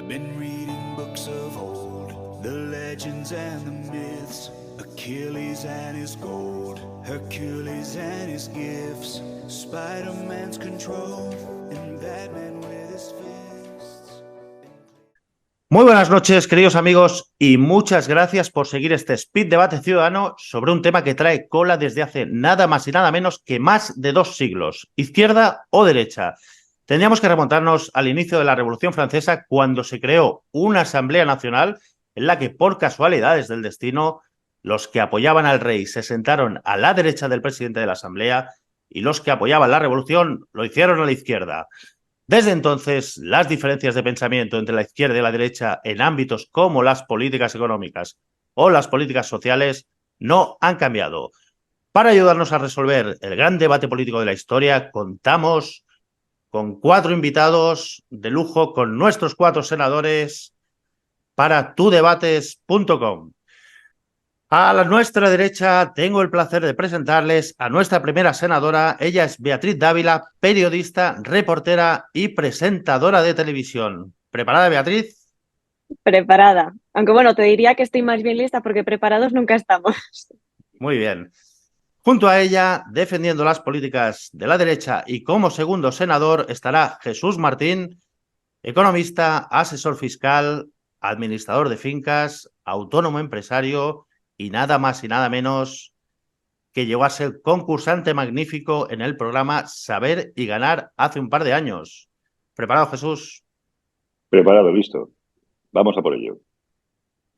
Been reading books of old, the legends and the myths, Achilles and his gold, Hercules and his gifts, Spider-Man's control, and Batman with his fists. Muy buenas noches, queridos amigos, y muchas gracias por seguir este Speed Debate Ciudadano sobre un tema que trae cola desde hace nada más y nada menos que más de 2 siglos, izquierda o derecha. Tendríamos que remontarnos al inicio de la Revolución Francesa, cuando se creó una Asamblea Nacional en la que, por casualidades del destino, los que apoyaban al rey se sentaron a la derecha del presidente de la Asamblea y los que apoyaban la revolución lo hicieron a la izquierda. Desde entonces, las diferencias de pensamiento entre la izquierda y la derecha en ámbitos como las políticas económicas o las políticas sociales no han cambiado. Para ayudarnos a resolver el gran debate político de la historia, contamos con 4 invitados de lujo, con nuestros 4 senadores para tudebates.com. A la nuestra derecha tengo el placer de presentarles a nuestra primera senadora. Ella es Beatriz Dávila, periodista, reportera y presentadora de televisión. ¿Preparada, Beatriz? Preparada. Aunque bueno, te diría que estoy más bien lista porque preparados nunca estamos. Muy bien. Junto a ella, defendiendo las políticas de la derecha y como segundo senador, estará Jesús Martín, economista, asesor fiscal, administrador de fincas, autónomo empresario y nada más y nada menos que llegó a ser concursante magnífico en el programa Saber y Ganar hace un par de años. ¿Preparado, Jesús? Preparado, listo. Vamos a por ello.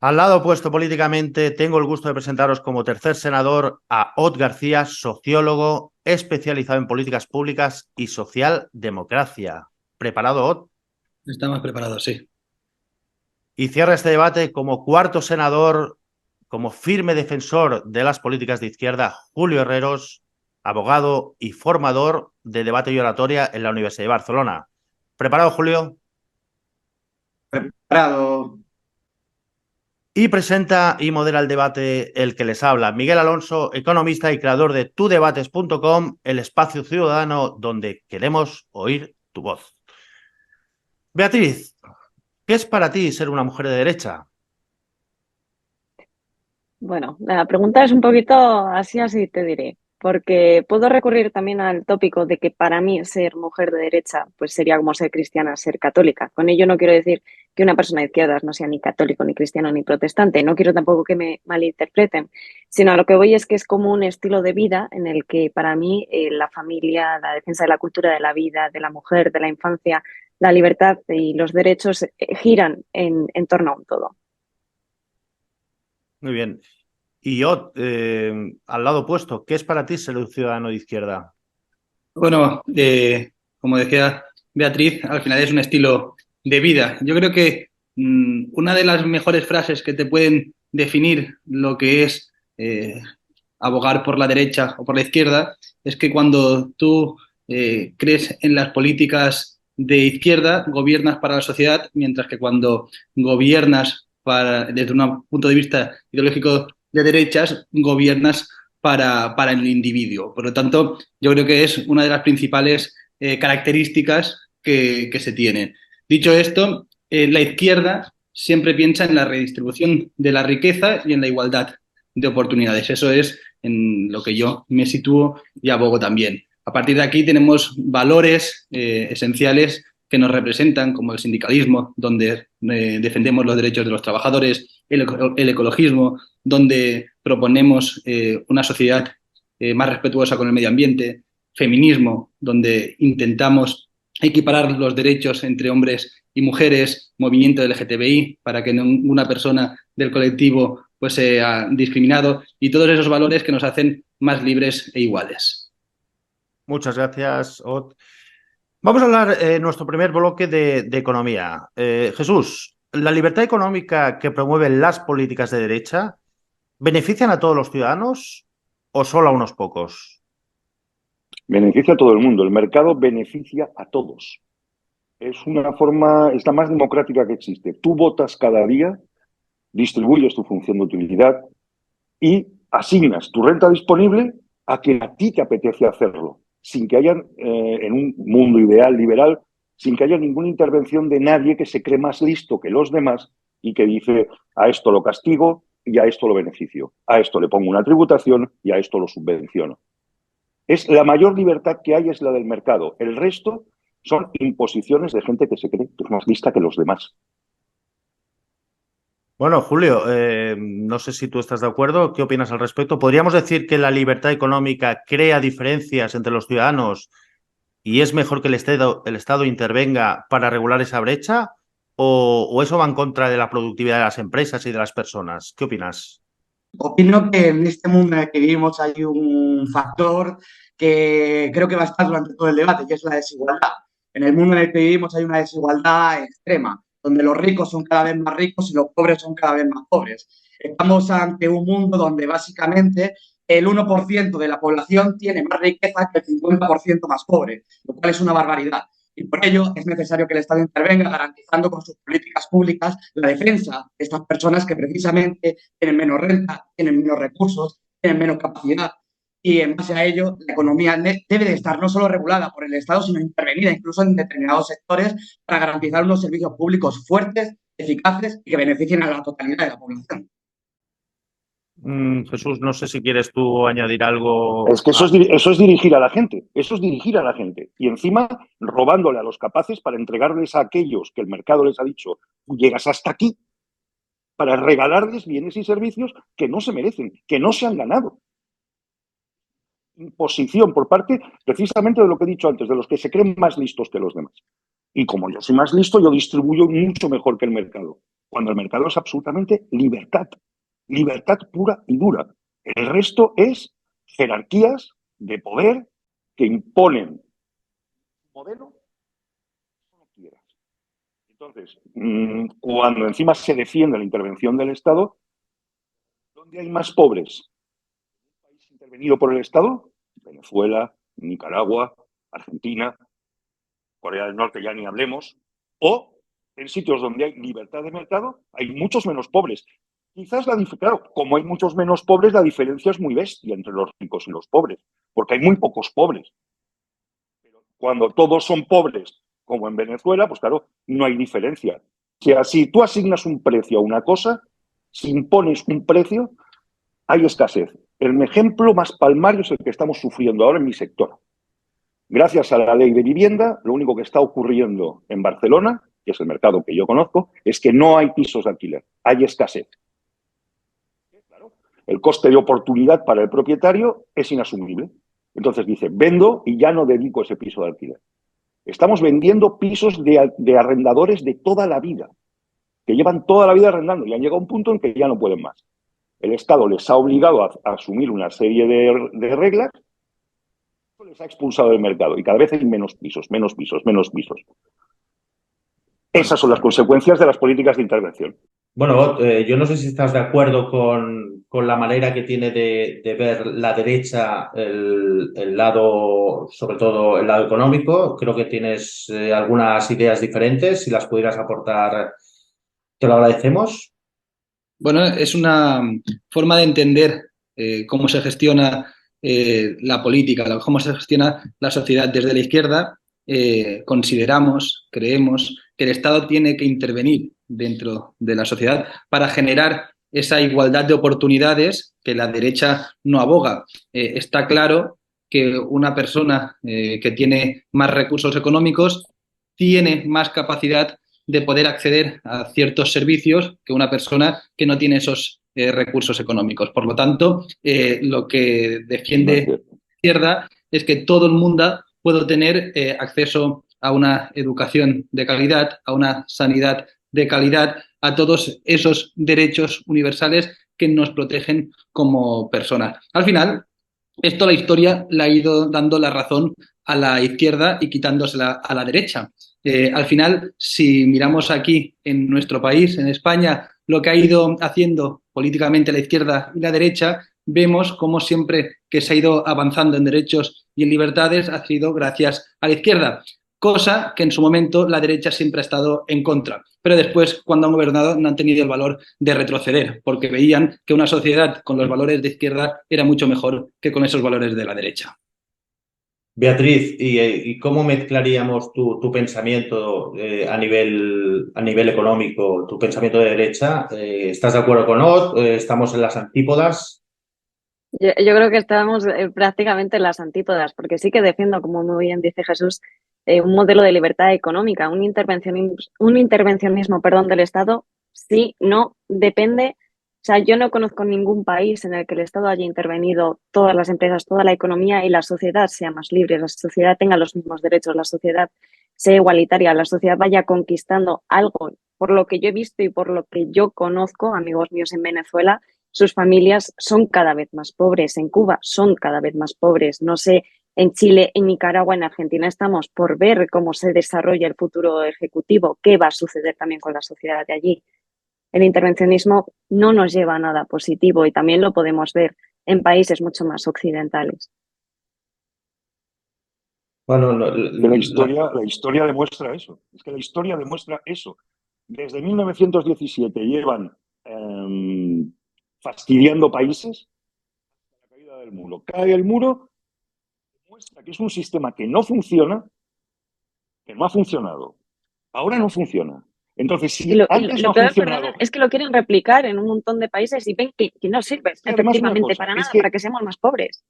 Al lado opuesto políticamente, tengo el gusto de presentaros como tercer senador a Ot García, sociólogo especializado en políticas públicas y socialdemocracia. ¿Preparado, Ot? Estamos preparados, sí. Y cierra este debate como cuarto senador, como firme defensor de las políticas de izquierda, Julio Herreros, abogado y formador de debate y oratoria en la Universidad de Barcelona. ¿Preparado, Julio? Preparado. Y presenta y modera el debate el que les habla, Miguel Alonso, economista y creador de tudebates.com, el espacio ciudadano donde queremos oír tu voz. Beatriz, ¿qué es para ti ser una mujer de derecha? Bueno, la pregunta es un poquito así te diré, porque puedo recurrir también al tópico de que para mí ser mujer de derecha pues sería como ser cristiana, ser católica. Con ello no quiero decir que una persona de izquierdas no sea ni católico, ni cristiano, ni protestante. No quiero tampoco que me malinterpreten, sino a lo que voy es que es como un estilo de vida en el que para mí la familia, la defensa de la cultura de la vida, de la mujer, de la infancia, la libertad y los derechos giran en torno a un todo. Muy bien. Y yo, al lado opuesto, ¿qué es para ti ser un ciudadano de izquierda? Bueno, como decía Beatriz, al final es un estilo de vida. Yo creo que una de las mejores frases que te pueden definir lo que es abogar por la derecha o por la izquierda es que cuando tú crees en las políticas de izquierda, gobiernas para la sociedad, mientras que cuando gobiernas desde un punto de vista ideológico de derechas, gobiernas para el individuo. Por lo tanto, yo creo que es una de las principales características que se tienen. Dicho esto, la izquierda siempre piensa en la redistribución de la riqueza y en la igualdad de oportunidades. Eso es en lo que yo me sitúo y abogo también. A partir de aquí tenemos valores esenciales que nos representan, como el sindicalismo, donde defendemos los derechos de los trabajadores, el ecologismo, donde proponemos una sociedad más respetuosa con el medio ambiente, feminismo, donde intentamos equiparar los derechos entre hombres y mujeres, movimiento LGTBI, para que ninguna persona del colectivo pues sea discriminado, y todos esos valores que nos hacen más libres e iguales. Muchas gracias, Ot. Vamos a hablar en nuestro primer bloque de economía. Jesús, ¿la libertad económica que promueven las políticas de derecha benefician a todos los ciudadanos o solo a unos pocos? Beneficia a todo el mundo. El mercado beneficia a todos. Es una forma, es la más democrática que existe. Tú votas cada día, distribuyes tu función de utilidad y asignas tu renta disponible a quien a ti te apetece hacerlo, sin que haya, en un mundo ideal, liberal, sin que haya ninguna intervención de nadie que se cree más listo que los demás y que dice a esto lo castigo y a esto lo beneficio, a esto le pongo una tributación y a esto lo subvenciono. La mayor libertad que hay es la del mercado. El resto son imposiciones de gente que se cree que es más lista que los demás. Bueno, Julio, no sé si tú estás de acuerdo. ¿Qué opinas al respecto? ¿Podríamos decir que la libertad económica crea diferencias entre los ciudadanos y es mejor que el Estado intervenga para regular esa brecha? ¿O eso va en contra de la productividad de las empresas y de las personas? ¿Qué opinas? Opino que en este mundo en el que vivimos hay un factor que creo que va a estar durante todo el debate, que es la desigualdad. En el mundo en el que vivimos hay una desigualdad extrema, donde los ricos son cada vez más ricos y los pobres son cada vez más pobres. Estamos ante un mundo donde básicamente el 1% de la población tiene más riqueza que el 50% más pobre, lo cual es una barbaridad. Y por ello es necesario que el Estado intervenga garantizando con sus políticas públicas la defensa de estas personas que precisamente tienen menos renta, tienen menos recursos, tienen menos capacidad. Y en base a ello, la economía debe de estar no solo regulada por el Estado, sino intervenida incluso en determinados sectores para garantizar unos servicios públicos fuertes, eficaces y que beneficien a la totalidad de la población. Jesús, no sé si quieres tú añadir algo. Es que eso es dirigir a la gente, eso es dirigir a la gente. Y encima robándole a los capaces para entregarles a aquellos que el mercado les ha dicho, llegas hasta aquí, para regalarles bienes y servicios que no se merecen, que no se han ganado. Imposición por parte precisamente de lo que he dicho antes, de los que se creen más listos que los demás. Y como yo soy más listo, yo distribuyo mucho mejor que el mercado, cuando el mercado es absolutamente libertad. Libertad pura y dura. El resto es jerarquías de poder que imponen un modelo como quieras. Entonces, cuando encima se defiende la intervención del Estado, ¿dónde hay más pobres? ¿Un país intervenido por el Estado? Venezuela, Nicaragua, Argentina, Corea del Norte ya ni hablemos. O en sitios donde hay libertad de mercado, hay muchos menos pobres. Quizás, claro, como hay muchos menos pobres, la diferencia es muy bestia entre los ricos y los pobres, porque hay muy pocos pobres. Pero cuando todos son pobres, como en Venezuela, pues claro, no hay diferencia. O sea, si tú asignas un precio a una cosa, si impones un precio, hay escasez. El ejemplo más palmario es el que estamos sufriendo ahora en mi sector. Gracias a la ley de vivienda, lo único que está ocurriendo en Barcelona, que es el mercado que yo conozco, es que no hay pisos de alquiler, hay escasez. El coste de oportunidad para el propietario es inasumible. Entonces dice, vendo y ya no dedico ese piso de alquiler. Estamos vendiendo pisos de arrendadores de toda la vida, que llevan toda la vida arrendando y han llegado a un punto en que ya no pueden más. El Estado les ha obligado a asumir una serie de reglas, les ha expulsado del mercado y cada vez hay menos pisos, menos pisos, menos pisos. Esas son las consecuencias de las políticas de intervención. Bueno, yo no sé si estás de acuerdo con la manera que tiene de ver la derecha el lado, sobre todo el lado económico. Creo que tienes algunas ideas diferentes. Si las pudieras aportar, te lo agradecemos. Bueno, es una forma de entender cómo se gestiona la política, cómo se gestiona la sociedad. Desde la izquierda creemos que el Estado tiene que intervenir dentro de la sociedad para generar esa igualdad de oportunidades que la derecha no aboga. Está claro que una persona que tiene más recursos económicos tiene más capacidad de poder acceder a ciertos servicios que una persona que no tiene esos recursos económicos. Por lo tanto, lo que defiende la izquierda es que todo el mundo pueda tener acceso a una educación de calidad, a una sanidad de calidad, a todos esos derechos universales que nos protegen como personas. Al final, esto la historia le ha ido dando la razón a la izquierda y quitándosela a la derecha. Al final, si miramos aquí en nuestro país, en España, lo que ha ido haciendo políticamente la izquierda y la derecha, vemos cómo siempre que se ha ido avanzando en derechos y en libertades ha sido gracias a la izquierda, cosa que en su momento la derecha siempre ha estado en contra. Pero después, cuando han gobernado, no han tenido el valor de retroceder, porque veían que una sociedad con los valores de izquierda era mucho mejor que con esos valores de la derecha. Beatriz, ¿y cómo mezclaríamos tu pensamiento a nivel económico, tu pensamiento de derecha? ¿Estás de acuerdo con Ott? ¿Estamos en las antípodas? Yo creo que estamos prácticamente en las antípodas, porque sí que defiendo, como muy bien dice Jesús, un modelo de libertad económica, un intervencionismo, perdón, del Estado, sí, no, depende. O sea, yo no conozco ningún país en el que el Estado haya intervenido todas las empresas, toda la economía y la sociedad sea más libre, la sociedad tenga los mismos derechos, la sociedad sea igualitaria, la sociedad vaya conquistando algo. Por lo que yo he visto y por lo que yo conozco, amigos míos en Venezuela, sus familias son cada vez más pobres. En Cuba son cada vez más pobres. No sé, en Chile, en Nicaragua, en Argentina estamos por ver cómo se desarrolla el futuro ejecutivo, qué va a suceder también con la sociedad de allí. El intervencionismo no nos lleva a nada positivo y también lo podemos ver en países mucho más occidentales. Bueno, Que la historia demuestra eso. Es que la historia demuestra eso. Desde 1917 llevan fastidiando países hasta la caída del muro. Cae el muro, demuestra que es un sistema que no funciona, que no ha funcionado. Ahora no funciona. Entonces, si antes no ha peor, funcionado... perdona, es que lo quieren replicar en un montón de países y ven que no sirve Es que además una efectivamente cosa, para es nada, que para que seamos más pobres.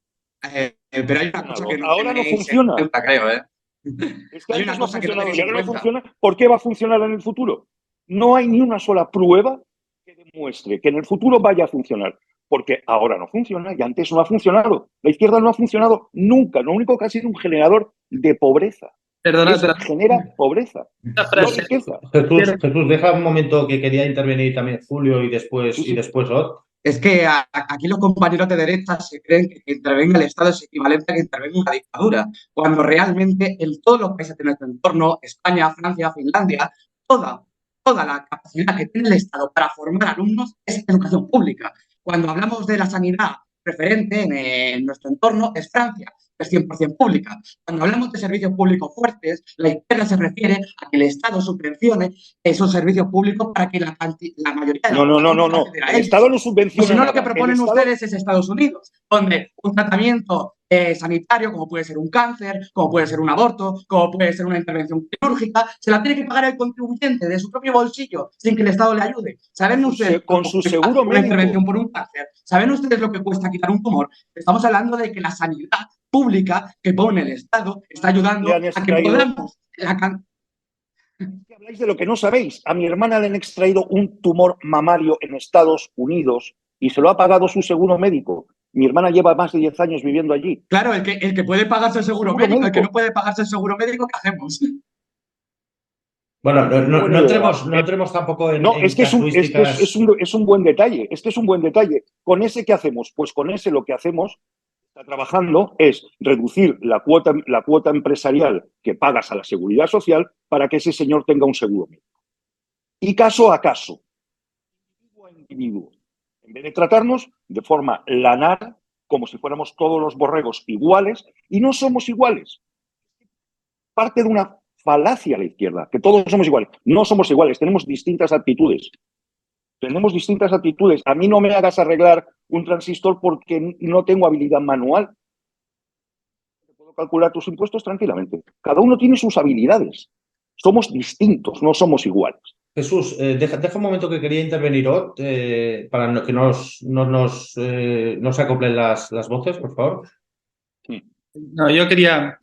Pero hay una cosa que no ahora no tenéis en funciona. cuenta, creo, ¿eh? Es que Hay antes una no ha cosa que no funcionado tenéis y en ahora no cuenta. funciona. ¿Por qué va a funcionar en el futuro? No hay ni una sola prueba que demuestre que en el futuro vaya a funcionar. Porque ahora no funciona y antes no ha funcionado. La izquierda no ha funcionado nunca. Lo único que ha sido un generador de pobreza. Perdona, pero Genera pobreza, esta no frase. riqueza. Jesús, deja un momento que quería intervenir también Julio Sí, y sí. después Ott. Es que aquí los compañeros de derecha se creen que intervenga el Estado es equivalente a que intervenga una dictadura, cuando realmente en todos los países de nuestro entorno, España, Francia, Finlandia, toda la capacidad que tiene el Estado para formar alumnos es educación pública. Cuando hablamos de la sanidad referente en nuestro entorno es Francia, es 100% pública. Cuando hablamos de servicios públicos fuertes, la izquierda se refiere a que el Estado subvencione esos servicios públicos para que la mayoría de la población pueda acceder a El ellos. Estado no O subvenciona si no, lo que nada. proponen ustedes es Estados Unidos, donde un tratamiento sanitario, como puede ser un cáncer, como puede ser un aborto, como puede ser una intervención quirúrgica, se la tiene que pagar el contribuyente de su propio bolsillo sin que el Estado le ayude. ¿Saben ustedes con su seguro una médico. intervención por un cáncer? ¿Saben ustedes lo que cuesta quitar un tumor? Estamos hablando de que la sanidad pública que pone el Estado está ayudando a que podamos... Habláis de lo que no sabéis. A mi hermana le han extraído un tumor mamario en Estados Unidos y se lo ha pagado su seguro médico. Mi hermana lleva más de 10 años viviendo allí. Claro, el que puede pagarse el seguro médico, el que no puede pagarse el seguro médico, ¿qué hacemos? Bueno, no entremos tampoco en es que casuísticas. Es un buen detalle. Este es un buen detalle. ¿Con ese qué hacemos? Pues con ese lo que hacemos, está trabajando, es reducir la cuota empresarial que pagas a la seguridad social para que ese señor tenga un seguro médico. Y caso a caso, individuo a individuo, en vez de tratarnos de forma lanar, como si fuéramos todos los borregos iguales, y no somos iguales. Parte de una falacia a la izquierda, que todos somos iguales. No somos iguales, tenemos distintas actitudes. Tenemos distintas actitudes. A mí no me hagas arreglar un transistor porque no tengo habilidad manual. Puedo calcular tus impuestos tranquilamente. Cada uno tiene sus habilidades. Somos distintos, no somos iguales. Jesús, deja un momento que quería intervenir Ott, para que no se acoplen las voces, por favor. No, yo quería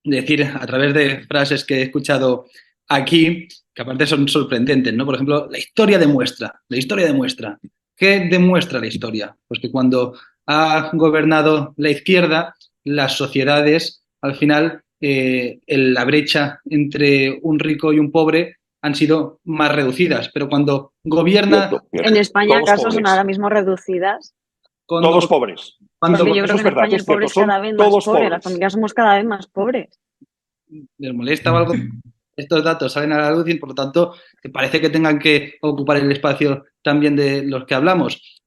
decir a través de frases que he escuchado aquí, que aparte son sorprendentes, ¿no? Por ejemplo, la historia demuestra. ¿Qué demuestra la historia? Pues que cuando ha gobernado la izquierda, las sociedades, al final, la brecha entre un rico y un pobre han sido más reducidas. Pero cuando gobierna... Cierto. En España, Todos ¿acaso pobres. son ahora mismo reducidas? Todos pobres. Porque yo creo Eso que es en verdad, España el pobre es cada vez más pobre, las familias somos cada vez más pobres. ¿Les molesta o algo? Estos datos salen a la luz y, por lo tanto, parece que tengan que ocupar el espacio también de los que hablamos.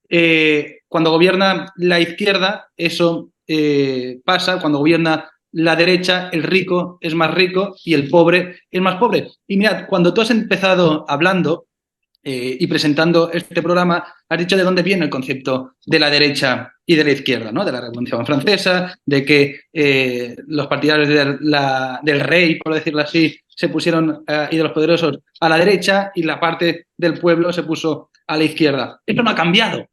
Cuando gobierna la izquierda, eso pasa. Cuando gobierna la derecha, el rico es más rico y el pobre es más pobre. Y mirad, cuando tú has empezado hablando, y presentando este programa, has dicho de dónde viene el concepto de la derecha y de la izquierda, ¿no? De la Revolución Francesa, de que los partidarios del rey, por decirlo así, se pusieron, y de los poderosos, a la derecha, y la parte del pueblo se puso a la izquierda. Esto no ha cambiado.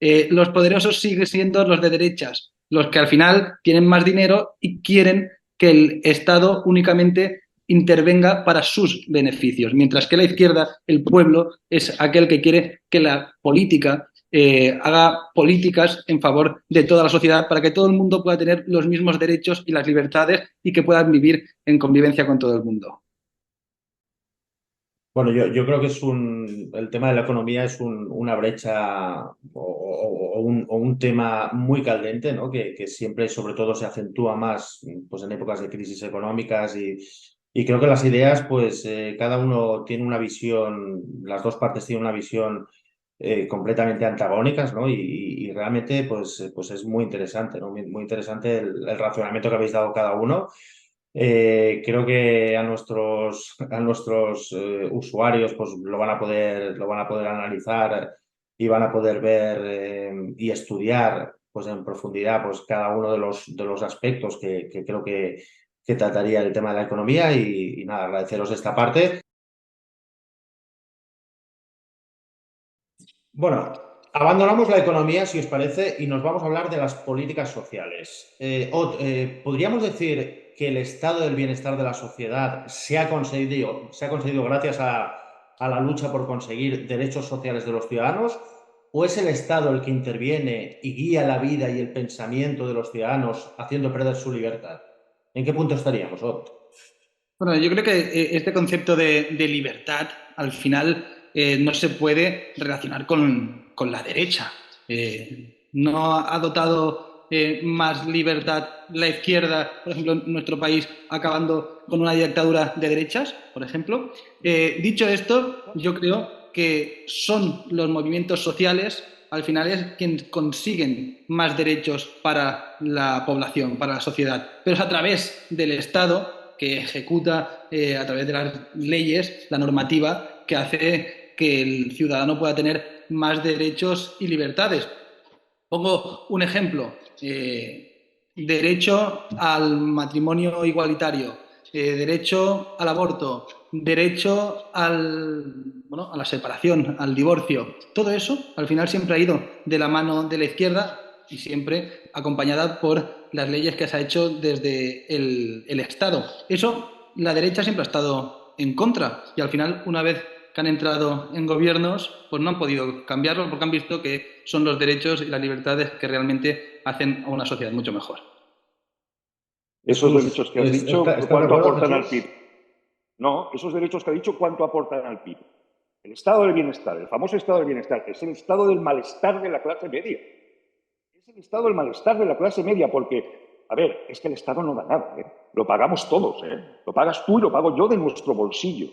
Los poderosos siguen siendo los de derechas, los que al final tienen más dinero y quieren que el Estado únicamente intervenga para sus beneficios, mientras que la izquierda, el pueblo, es aquel que quiere que la política haga políticas en favor de toda la sociedad para que todo el mundo pueda tener los mismos derechos y las libertades y que puedan vivir en convivencia con todo el mundo. Bueno, yo creo que el tema de la economía es una brecha o un tema muy caldente, ¿no? Que siempre, sobre todo, se acentúa más pues, en épocas de crisis económicas y creo que las ideas, pues cada uno tiene una visión, las dos partes tienen una visión completamente antagónicas, ¿no? Y realmente, pues es muy interesante, ¿no? Muy interesante el razonamiento que habéis dado cada uno. Creo que a nuestros usuarios pues lo van a poder analizar y van a poder ver y estudiar pues en profundidad pues cada uno de los aspectos que creo que trataría el tema de la economía y nada, agradeceros esta parte. Bueno, abandonamos la economía, si os parece, y nos vamos a hablar de las políticas sociales. ¿Podríamos decir que el estado del bienestar de la sociedad se ha conseguido gracias a la lucha por conseguir derechos sociales de los ciudadanos? ¿O es el Estado el que interviene y guía la vida y el pensamiento de los ciudadanos, haciendo perder su libertad? ¿En qué punto estaríamos, Ot? Bueno, yo creo que este concepto de libertad al final no se puede relacionar con la derecha. No ha dotado más libertad la izquierda, por ejemplo, en nuestro país, acabando con una dictadura de derechas, por ejemplo. Dicho esto, yo creo que son los movimientos sociales, al final es quienes consiguen más derechos para la población, para la sociedad, pero es a través del Estado que ejecuta a través de las leyes, la normativa que hace que el ciudadano pueda tener más derechos y libertades. Pongo un ejemplo. Derecho al matrimonio igualitario, derecho al aborto, derecho a la separación, al divorcio. Todo eso al final siempre ha ido de la mano de la izquierda y siempre acompañada por las leyes que se ha hecho desde el Estado. Eso la derecha siempre ha estado en contra y al final, una vez que han entrado en gobiernos, pues no han podido cambiarlo porque han visto que son los derechos y las libertades que realmente hacen a una sociedad mucho mejor. Esos Jesús, derechos que has dicho, ¿estás de ¿cuánto acuerdo, aportan al Jesús? PIB? No, esos derechos que ha dicho, ¿cuánto aportan al PIB? El estado del bienestar, el famoso estado del bienestar, es el estado del malestar de la clase media. Es el estado del malestar de la clase media, porque, a ver, es que el Estado no da nada, ¿eh? Lo pagamos todos, ¿eh? Lo pagas tú y lo pago yo de nuestro bolsillo.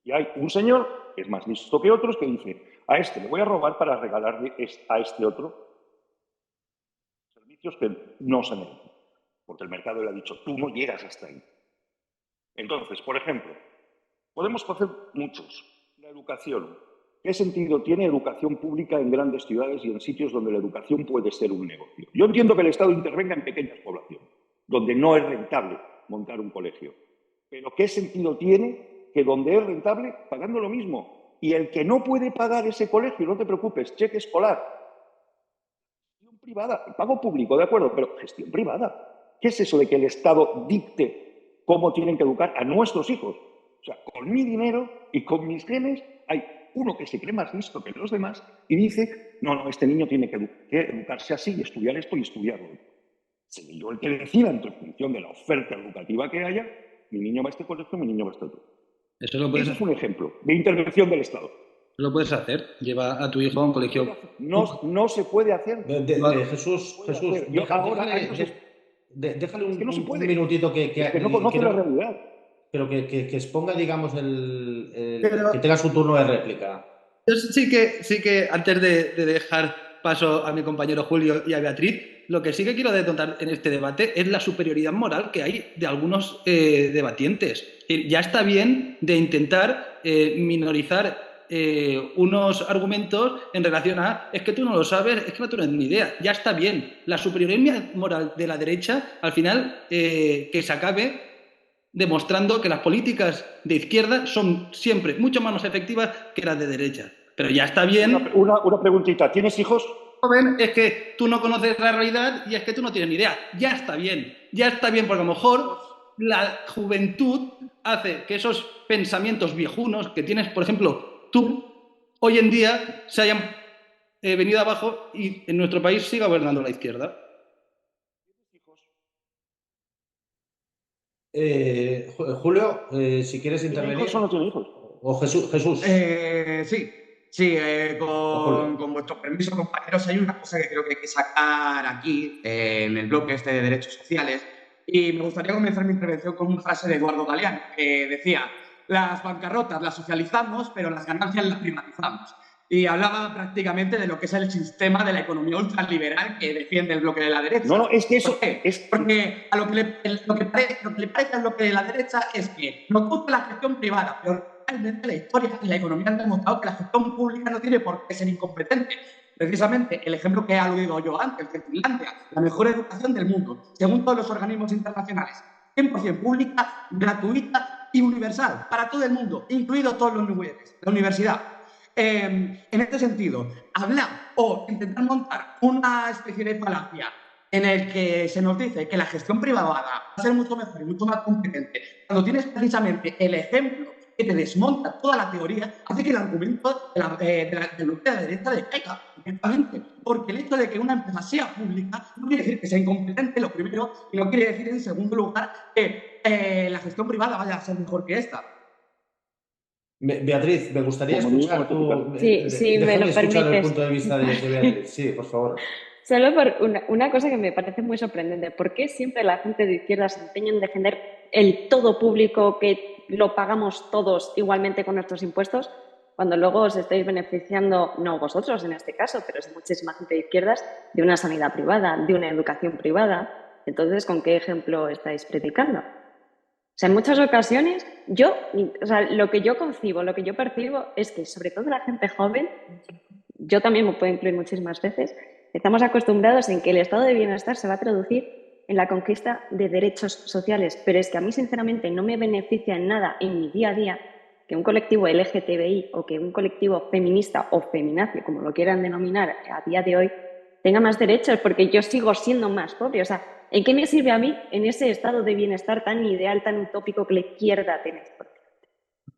Y hay un señor que es más listo que otros que dice, a este le voy a robar para regalarle a este otro servicios que no se merecen. Porque el mercado le ha dicho, tú no llegas hasta ahí. Entonces, por ejemplo, podemos hacer muchos. La educación. ¿Qué sentido tiene educación pública en grandes ciudades y en sitios donde la educación puede ser un negocio? Yo entiendo que el Estado intervenga en pequeñas poblaciones, donde no es rentable montar un colegio. Pero ¿qué sentido tiene que donde es rentable, pagando lo mismo? Y el que no puede pagar ese colegio, no te preocupes, cheque escolar. Gestión privada, pago público, de acuerdo, pero gestión privada. ¿Qué es eso de que el Estado dicte cómo tienen que educar a nuestros hijos? O sea, con mi dinero y con mis genes hay uno que se cree más listo que los demás y dice, no, este niño tiene que educarse así y estudiar esto y estudiarlo. Seré yo el que decida en función de la oferta educativa que haya, mi niño va a este colegio, mi niño va a este otro. Eso lo puedes Ese es un ejemplo de intervención del Estado. Lo puedes hacer. Lleva a tu hijo a un colegio. No se puede hacer. Jesús, déjale Es que no se un puede. minutito Es que no conoce la realidad. pero que exponga, digamos, Pero- que tenga su turno de réplica. Yo sí que antes de dejar paso a mi compañero Julio y a Beatriz, lo que sí que quiero detonar en este debate es la superioridad moral que hay de algunos debatientes. Ya está bien de intentar minorizar unos argumentos en relación a es que tú no lo sabes, es que no tienes ni idea, ya está bien. La superioridad moral de la derecha, al final, que se acabe demostrando que las políticas de izquierda son siempre mucho más efectivas que las de derecha. Pero ya está bien. Una preguntita. ¿Tienes hijos? Joven, es que tú no conoces la realidad y es que tú no tienes ni idea. Ya está bien, porque a lo mejor la juventud hace que esos pensamientos viejunos que tienes, por ejemplo, tú, hoy en día se hayan venido abajo y en nuestro país siga gobernando la izquierda. Julio, si quieres ¿Tiene intervenir. hijos o no tiene hijos? O Jesús. Sí, con vuestro permiso, compañeros, hay una cosa que creo que hay que sacar aquí, en el bloque este de derechos sociales, y me gustaría comenzar mi intervención con una frase de Eduardo Galeano, que decía: las bancarrotas las socializamos, pero las ganancias las privatizamos. Y hablaba prácticamente de lo que es el sistema de la economía ultraliberal que defiende el bloque de la derecha. No, es que eso... ¿Por qué? Porque a lo que le parece al bloque de la derecha es que nos gusta la gestión privada, pero realmente la historia y la economía han demostrado que la gestión pública no tiene por qué ser incompetente. Precisamente el ejemplo que he aludido yo antes de Finlandia, la mejor educación del mundo, según todos los organismos internacionales, 100% pública, gratuita y universal para todo el mundo, incluidos todos los niveles, la universidad. En este sentido, hablar o intentar montar una especie de falacia en el que se nos dice que la gestión privada va a ser mucho mejor y mucho más competente, cuando tienes precisamente el ejemplo que te desmonta toda la teoría, hace que el argumento del bloque de la derecha decaiga directamente. Porque el hecho de que una empresa sea pública no quiere decir que sea incompetente, lo primero, y no quiere decir, en segundo lugar, que la gestión privada vaya a ser mejor que esta. Beatriz, me gustaría escuchar tu... Sí, me lo escuchar permites. el punto de vista de Beatriz. Sí, por favor. Solo por una cosa que me parece muy sorprendente. ¿Por qué siempre la gente de izquierda se empeña en defender el todo público, que lo pagamos todos igualmente con nuestros impuestos, cuando luego os estáis beneficiando, no vosotros en este caso, pero es muchísima gente de izquierdas, de una sanidad privada, de una educación privada? Entonces, ¿con qué ejemplo estáis predicando? O sea, en muchas ocasiones, lo que yo concibo, lo que yo percibo es que, sobre todo la gente joven, yo también me puedo incluir muchísimas veces, estamos acostumbrados en que el estado de bienestar se va a traducir en la conquista de derechos sociales, pero es que a mí, sinceramente, no me beneficia en nada en mi día a día que un colectivo LGTBI o que un colectivo feminista o feminazi, como lo quieran denominar a día de hoy, tenga más derechos, porque yo sigo siendo más pobre. O sea, ¿en qué me sirve a mí en ese estado de bienestar tan ideal, tan utópico que la izquierda tiene?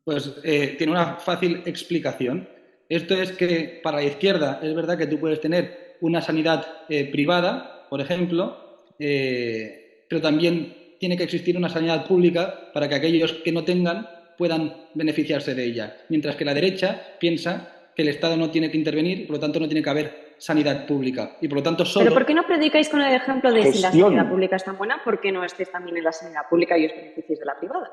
Pues tiene una fácil explicación. Esto es que para la izquierda es verdad que tú puedes tener una sanidad privada, por ejemplo, pero también tiene que existir una sanidad pública para que aquellos que no tengan puedan beneficiarse de ella. Mientras que la derecha piensa que el Estado no tiene que intervenir y por lo tanto no tiene que haber sanidad pública. Y por lo tanto solo... ¿Pero por qué no predicáis con el ejemplo de gestión. Si la sanidad pública es tan buena, por qué no estéis también en la sanidad pública y os beneficiéis de la privada?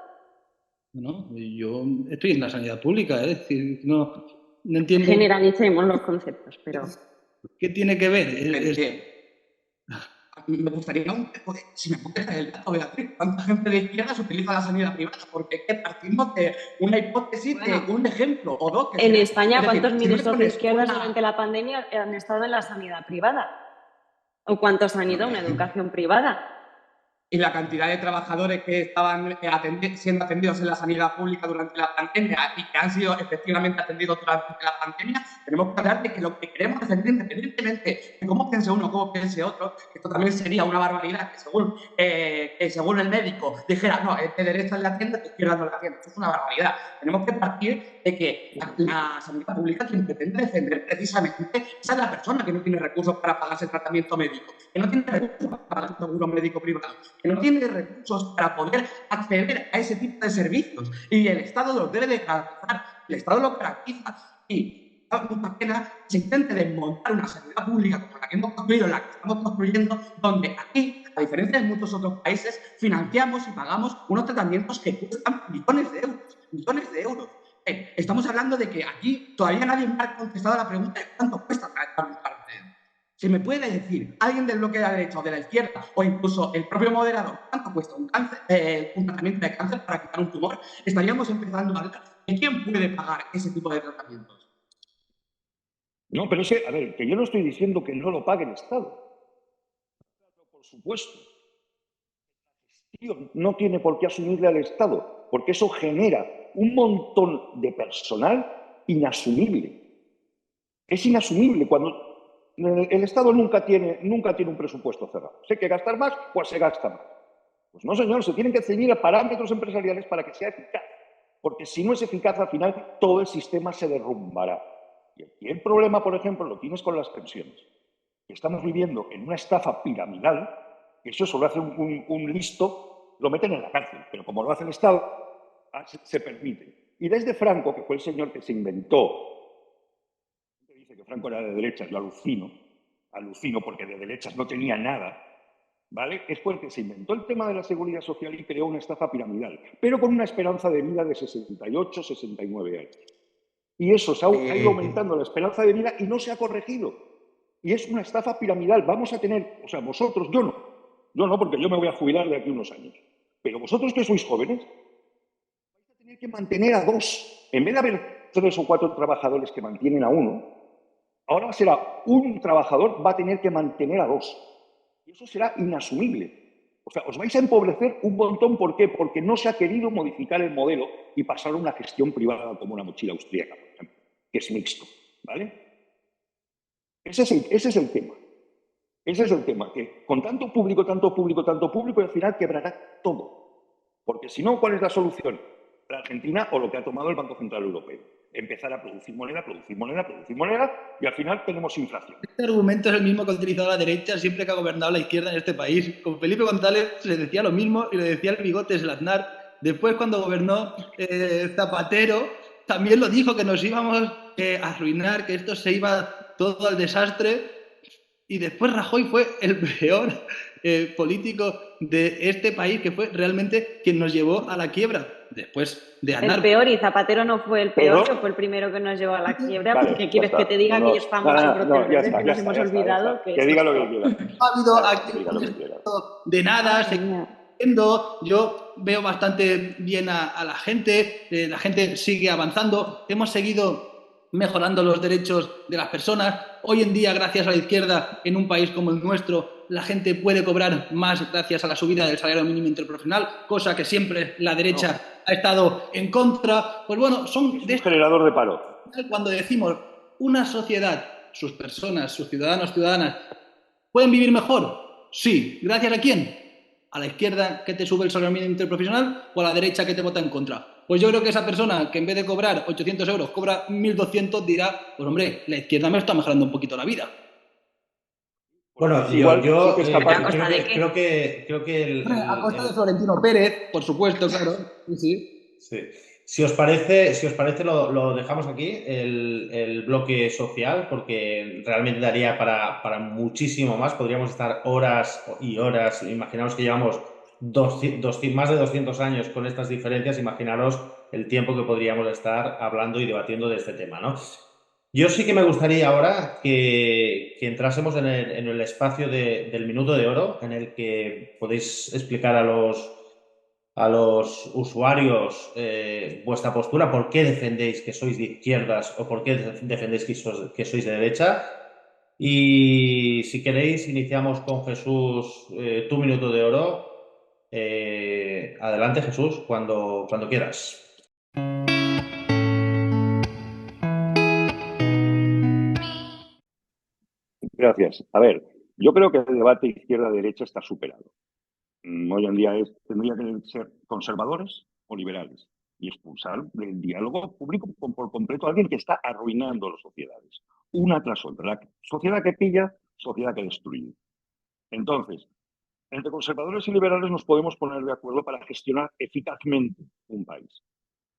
No, yo estoy en la sanidad pública, es decir, no entiendo... Generalicemos los conceptos, pero... ¿Qué tiene que ver? Me gustaría, si me puedes dar el dato, Beatriz, ¿cuánta gente de izquierdas utiliza la sanidad privada? Porque es que partimos de una hipótesis, de un ejemplo o dos. En España, ¿cuántos ministros de izquierdas durante la pandemia han estado en la sanidad privada? ¿O cuántos han ido a una educación privada? Y la cantidad de trabajadores que estaban siendo atendidos en la sanidad pública durante la pandemia y que han sido efectivamente atendidos durante la pandemia, tenemos que hablar de que lo que queremos defender, independientemente de cómo piense uno o cómo piense otro, que esto también sería una barbaridad, que según el médico dijera, no, de derecha la atiende, de izquierda no la atiende. Esto es una barbaridad. Tenemos que partir de que la sanidad pública, quien pretende defender precisamente, esa es la persona que no tiene recursos para pagarse el tratamiento médico, que no tiene recursos para pagar el seguro médico privado, que no tiene recursos para poder acceder a ese tipo de servicios, y el Estado los debe de garantizar, el Estado los garantiza, y da mucha pena que se intente desmontar una sanidad pública como la que hemos construido, la que estamos construyendo, donde aquí, a diferencia de muchos otros países, financiamos y pagamos unos tratamientos que cuestan millones de euros. Estamos hablando de que aquí todavía nadie me ha contestado a la pregunta de cuánto cuesta tratar un cáncer. Si me puede decir alguien del bloque de la derecha o de la izquierda, o incluso el propio moderador, cuánto cuesta un tratamiento de cáncer para quitar un tumor, estaríamos empezando a hablar ¿Y quién puede pagar ese tipo de tratamientos? No, pero es que, a ver, que yo no estoy diciendo que no lo pague el Estado. Por supuesto. No tiene por qué asumirle al Estado, porque eso genera un montón de personal inasumible. Es inasumible cuando el Estado nunca tiene un presupuesto cerrado. Si hay que gastar más, pues se gasta más. Pues no, señor, se tienen que ceñir a parámetros empresariales para que sea eficaz. Porque si no es eficaz, al final todo el sistema se derrumbará. Y aquí el problema, por ejemplo, lo tienes con las pensiones. Estamos viviendo en una estafa piramidal, que eso solo hace un listo, lo meten en la cárcel, pero como lo hace el Estado, se permite. Y desde Franco, que fue el señor que se inventó, que dice que Franco era de derechas, yo alucino porque de derechas no tenía nada, ¿vale? Es porque se inventó el tema de la seguridad social y creó una estafa piramidal, pero con una esperanza de vida de 68, 69 años. Y eso se ha ido aumentando la esperanza de vida y no se ha corregido. Y es una estafa piramidal. Vamos a tener, o sea, vosotros, yo no, porque yo me voy a jubilar de aquí a unos años. Pero vosotros que sois jóvenes, vais a tener que mantener a dos. En vez de haber 3 o 4 trabajadores que mantienen a uno, ahora será un trabajador va a tener que mantener a 2. Y eso será inasumible. O sea, os vais a empobrecer un montón. ¿Por qué? Porque no se ha querido modificar el modelo y pasar a una gestión privada como una mochila austríaca, por ejemplo, que es mixto, ¿vale? Ese es el tema. Ese es el tema, que con tanto público, y al final quebrará todo. Porque si no, ¿cuál es la solución? La Argentina o lo que ha tomado el Banco Central Europeo. Empezar a producir moneda, y al final tenemos inflación. Este argumento es el mismo que ha utilizado la derecha siempre que ha gobernado la izquierda en este país. Con Felipe González se decía lo mismo y lo decía el Bigotes, el Aznar. Después, cuando gobernó Zapatero, también lo dijo, que nos íbamos a arruinar, que esto se iba todo al desastre. Y después Rajoy fue el peor político de este país, que fue realmente quien nos llevó a la quiebra. Después de Aznar. El peor, y Zapatero no fue el peor, Pero, que fue el primero que nos llevó a la quiebra. vale, porque quieres ya que está. te diga No, que ellos famosos brotes ya verdes, está, que nos hemos olvidado que diga lo que quiera. No ha habido Diga lo que quiera. de nada, Madre mía. yo veo bastante bien a la gente sigue avanzando, hemos seguido mejorando los derechos de las personas. Hoy en día, gracias a la izquierda, en un país como el nuestro, la gente puede cobrar más gracias a la subida del salario mínimo interprofesional, cosa que siempre la derecha ha estado en contra. Pues bueno, son Es un generador de paro. Cuando decimos una sociedad, sus personas, sus ciudadanos, ciudadanas, ¿pueden vivir mejor? Sí. ¿Gracias a quién? ¿A la izquierda que te sube el salario mínimo interprofesional o a la derecha que te vota en contra? Pues yo creo que esa persona que en vez de cobrar 800 euros cobra 1.200 dirá, pues hombre, la izquierda me está mejorando un poquito la vida. Bueno, Igual yo sí que es capaz. ¿A costa de qué? creo que A costa de Florentino Pérez, por supuesto, claro. Sí. sí. Si os parece lo dejamos aquí, el bloque social, porque realmente daría para muchísimo más. Podríamos estar horas y horas. Imaginaos que llevamos más de 200 años con estas diferencias. Imaginaros el tiempo que podríamos estar hablando y debatiendo de este tema, ¿no? Yo sí que me gustaría ahora que entrásemos en el espacio del minuto de oro, en el que podéis explicar a los usuarios vuestra postura, por qué defendéis que sois de izquierdas o por qué defendéis que sois de derecha. Y si queréis, iniciamos con Jesús, tu minuto de oro. Adelante, Jesús, cuando quieras. Gracias. A ver, yo creo que el debate izquierda-derecha está superado. Hoy en día tendría que ser conservadores o liberales y expulsar del diálogo público por completo a alguien que está arruinando las sociedades, una tras otra. La sociedad que pilla, sociedad que destruye. Entonces, entre conservadores y liberales nos podemos poner de acuerdo para gestionar eficazmente un país,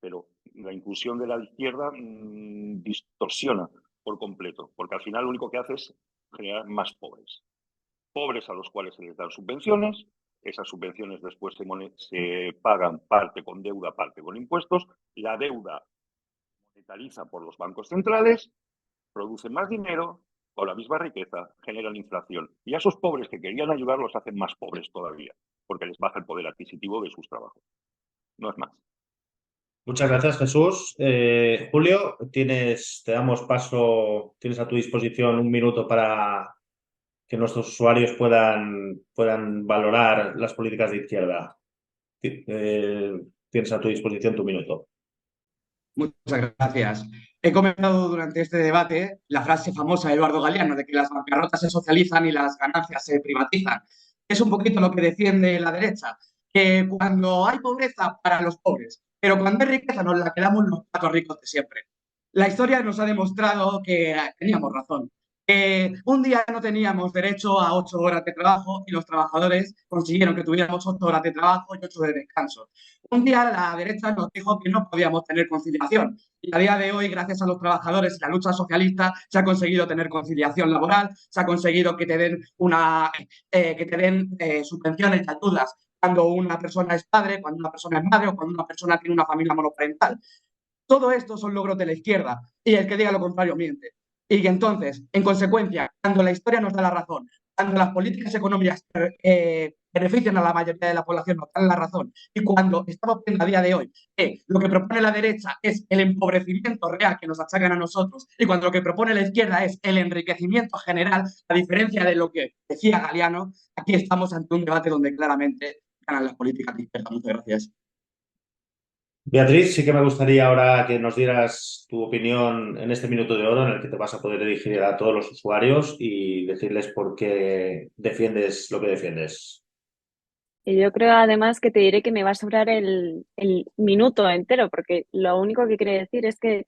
pero la inclusión de la izquierda distorsiona por completo, porque al final lo único que hace es generar más pobres. Pobres a los cuales se les dan subvenciones, esas subvenciones después se pagan parte con deuda, parte con impuestos, la deuda monetariza por los bancos centrales, producen más dinero, con la misma riqueza, generan inflación. Y a esos pobres que querían ayudar los hacen más pobres todavía, porque les baja el poder adquisitivo de sus trabajos. No es más. Muchas gracias, Jesús. Julio, te damos paso, tienes a tu disposición un minuto para que nuestros usuarios puedan valorar las políticas de izquierda. Tienes a tu disposición tu minuto. Muchas gracias. He comentado durante este debate la frase famosa de Eduardo Galeano de que las bancarrotas se socializan y las ganancias se privatizan. Es un poquito lo que defiende la derecha, que cuando hay pobreza para los pobres, pero cuando hay riqueza nos la quedamos los patos ricos de siempre. La historia nos ha demostrado que teníamos razón. Un día no teníamos derecho a 8 horas de trabajo y los trabajadores consiguieron que tuviéramos 8 horas de trabajo y 8 de descanso. Un día la derecha nos dijo que no podíamos tener conciliación y a día de hoy, gracias a los trabajadores y la lucha socialista, se ha conseguido tener conciliación laboral, se ha conseguido que te den subvenciones y ayudas cuando una persona es padre, cuando una persona es madre o cuando una persona tiene una familia monoparental. Todo esto son logros de la izquierda y el que diga lo contrario miente. Y entonces, en consecuencia, cuando la historia nos da la razón, cuando las políticas económicas benefician a la mayoría de la población, nos dan la razón, y cuando estamos viendo a día de hoy que lo que propone la derecha es el empobrecimiento real que nos achacan a nosotros, y cuando lo que propone la izquierda es el enriquecimiento general, a diferencia de lo que decía Galeano, aquí estamos ante un debate donde claramente ganan las políticas de izquierda. Muchas gracias. Beatriz, sí que me gustaría ahora que nos dieras tu opinión en este minuto de oro en el que te vas a poder dirigir a todos los usuarios y decirles por qué defiendes lo que defiendes. Y yo creo además que te diré que me va a sobrar el minuto entero, porque lo único que quiere decir es que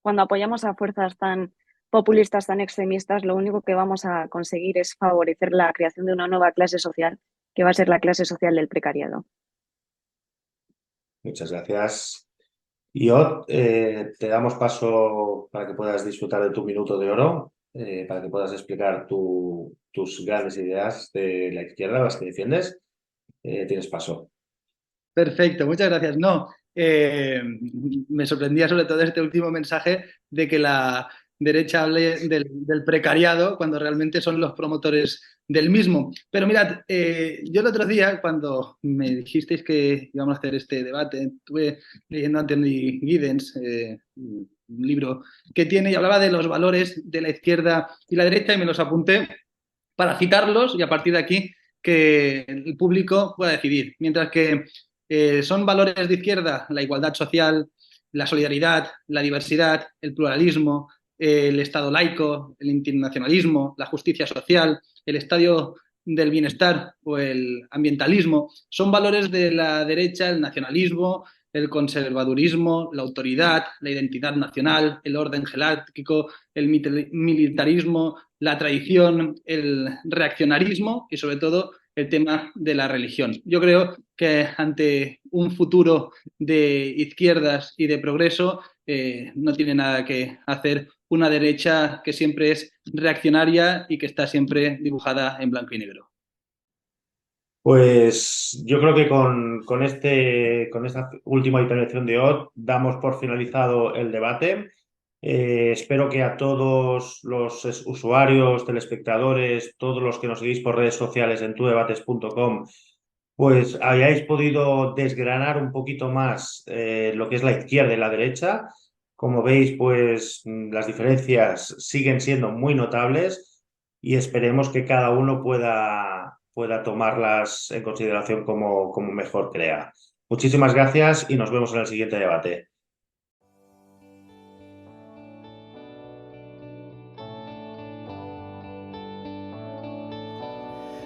cuando apoyamos a fuerzas tan populistas, tan extremistas, lo único que vamos a conseguir es favorecer la creación de una nueva clase social, que va a ser la clase social del precariado. Muchas gracias. Y Ot, te damos paso para que puedas disfrutar de tu minuto de oro, para que puedas explicar tus grandes ideas de la izquierda, las que defiendes. Tienes paso. Perfecto, muchas gracias. No, me sorprendía sobre todo este último mensaje de que la derecha hable del precariado cuando realmente son los promotores del mismo. Pero mirad, yo el otro día, cuando me dijisteis que íbamos a hacer este debate, estuve leyendo a Anthony Giddens, un libro que tiene y hablaba de los valores de la izquierda y la derecha y me los apunté para citarlos y a partir de aquí que el público pueda decidir. Mientras que son valores de izquierda la igualdad social, la solidaridad, la diversidad, el pluralismo, el Estado laico, el internacionalismo, la justicia social, el Estado del bienestar o el ambientalismo. Son valores de la derecha, el nacionalismo, el conservadurismo, la autoridad, la identidad nacional, el orden jerárquico, el militarismo, la tradición, el reaccionarismo y sobre todo el tema de la religión. Yo creo que ante un futuro de izquierdas y de progreso no tiene nada que hacer una derecha que siempre es reaccionaria y que está siempre dibujada en blanco y negro. Pues yo creo que con esta última intervención de Ot damos por finalizado el debate. Espero que a todos los usuarios, telespectadores, todos los que nos seguís por redes sociales en tudebates.com, pues hayáis podido desgranar un poquito más lo que es la izquierda y la derecha. Como veis, pues las diferencias siguen siendo muy notables y esperemos que cada uno pueda tomarlas en consideración como mejor crea. Muchísimas gracias y nos vemos en el siguiente debate.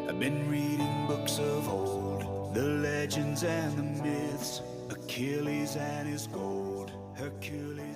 I've been reading books of old, the legends and the myths, Achilles and his gold, Hercules.